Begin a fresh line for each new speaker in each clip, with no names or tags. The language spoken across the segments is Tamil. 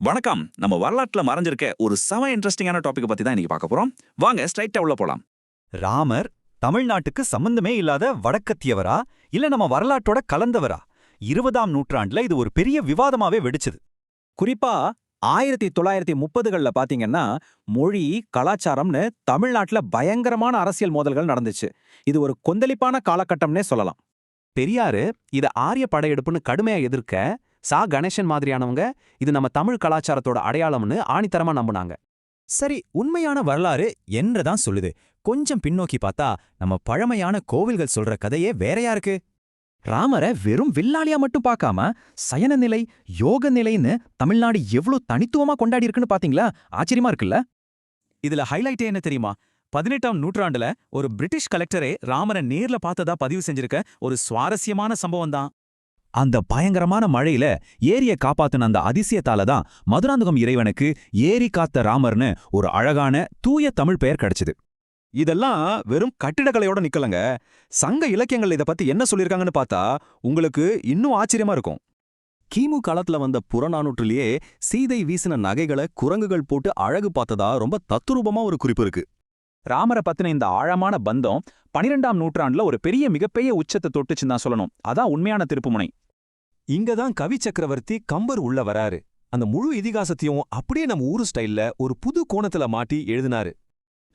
வணக்கம். நம்ம வரலாற்றுல மறைஞ்சிருக்க ஒரு செம இன்ட்ரெஸ்டிங்கான டாபிக் பத்தி தான் இன்னைக்கு பார்க்க போறோம். வாங்க ஸ்ட்ரைட்டா உள்ள போலாம்.
ராமர் தமிழ்நாட்டுக்கு சம்பந்தமே இல்லாத வடக்கத்தியவரா இல்ல நம்ம வரலாற்றோட கலந்தவரா? 20ஆம் நூற்றாண்டுல இது ஒரு பெரிய விவாதமாவே வெடிச்சது.
குறிப்பா 1930கள்ல பாத்தீங்கன்னா மொழி கலாச்சாரம்னு தமிழ்நாட்டுல பயங்கரமான அரசியல் மோதல்கள் நடந்துச்சு. இது ஒரு கொந்தளிப்பான காலகட்டம்னே சொல்லலாம்.
பெரியாரு இத ஆரிய படையெடுப்புன்னு கடுமையா எதிர்க்க, கணேசன் மாதிரியானவங்க இது நம்ம தமிழ் கலாச்சாரத்தோட அடையாளம்னு ஆணித்தரமா நம்புனாங்க.
சரி, உண்மையான வரலாறு என்னதான் சொல்லுது? கொஞ்சம் பின்னோக்கி பார்த்தா நம்ம பழமையான கோவில்கள் சொல்ற கதையே வேறையா இருக்கு.
ராமரை வெறும் வில்லாளியா மட்டும் பார்க்காம சயன நிலை, யோக நிலைன்னு தமிழ்நாடு எவ்வளவு தனித்துவமா கொண்டாடி இருக்குன்னு பாத்தீங்களா? ஆச்சரியமா இருக்குல்ல?
இதுல ஹைலைட்டே என்ன தெரியுமா? 18ஆம் நூற்றாண்டுல ஒரு பிரிட்டிஷ் கலெக்டரே ராமரை நேர்ல பார்த்ததா பதிவு செஞ்சிருக்க ஒரு சுவாரஸ்யமான சம்பவம் தான். அந்த பயங்கரமான மழையில ஏரிய காப்பாத்துன அந்த அதிசயத்தால தான் மதுராந்தகம் இறைவனுக்கு ஏரி காத்த ராமர்னு ஒரு அழகான தூய தமிழ் பெயர் கிடைச்சது.
இதெல்லாம் வெறும் கட்டிடக்கலையோட நிக்கலங்க. சங்க இலக்கியங்கள் இத பத்தி என்ன சொல்லிருக்காங்கன்னு பார்த்தா உங்களுக்கு இன்னும் ஆச்சரியமா இருக்கும்.
கிமு காலத்துல வந்த புறநானூற்றிலேயே சீதை வீசின நகைகளை குரங்குகள் போட்டு அழகு பார்த்ததா ரொம்ப தத்துரூபமா ஒரு குறிப்பு இருக்கு.
ராமரை பத்தின இந்த ஆழமான பந்தம் 12ஆம் நூற்றாண்டுல ஒரு பெரிய மிகப்பெரிய உச்சத்தை தொட்டுச்சுன்னு தான் சொல்லணும். அதான் உண்மையான திருப்புமுனை.
இங்கதான் கவி சக்கரவர்த்தி கம்பர் உள்ள வராரு. அந்த முழு இதிகாசத்தையும் அப்படியே நம்ம ஊரு ஸ்டைல்ல ஒரு புது கோணத்துல மாட்டி எழுதினாரு.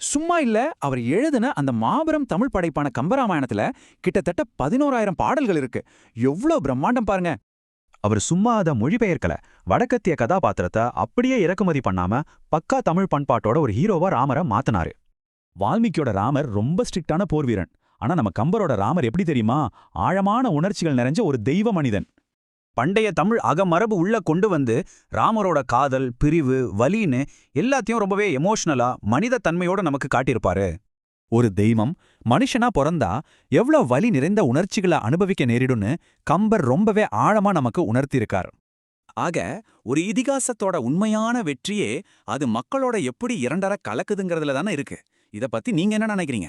சும்மா இல்ல, அவர் எழுதின அந்த மாபெரும் தமிழ் படைப்பான கம்பராமாயணத்துல கிட்டத்தட்ட 11,000 பாடல்கள் இருக்கு. எவ்வளவு பிரம்மாண்டம் பாருங்க.
அவர் சும்மா அத மொழிபெயர்க்கல, வடக்கத்திய கதாபாத்திரத்தை அப்படியே இறக்குமதி பண்ணாம பக்கா தமிழ் பண்பாட்டோட ஒரு ஹீரோவா ராமரை மாத்தினாரு. வால்மீகியோட ராமர் ரொம்ப ஸ்ட்ரிக்டான போர் வீரன். ஆனா நம்ம கம்பரோட ராமர் எப்படி தெரியுமா? ஆழமான உணர்ச்சிகள் நிறைஞ்ச ஒரு தெய்வ மனிதன். பண்டைய தமிழ் அகமரபு உள்ள கொண்டு வந்து ராமரோட காதல், பிரிவு, வலின்னு எல்லாத்தையும் ரொம்பவே எமோஷனலா மனித தன்மையோட நமக்கு காட்டியிருப்பாரு. ஒரு தெய்வம் மனுஷனா பிறந்தா எவ்வளோ வலி நிறைந்த உணர்ச்சிகளை அனுபவிக்க நேரிடும்னு கம்பர் ரொம்பவே ஆழமா நமக்கு உணர்த்தியிருக்கார்.
ஆக ஒரு இதிகாசத்தோட உண்மையான வெற்றியே அது மக்களோட எப்படி இரண்டர கலக்குதுங்கிறதுல தானே இருக்கு. இத பத்தி நீங்க என்ன நினைக்கிறீங்க?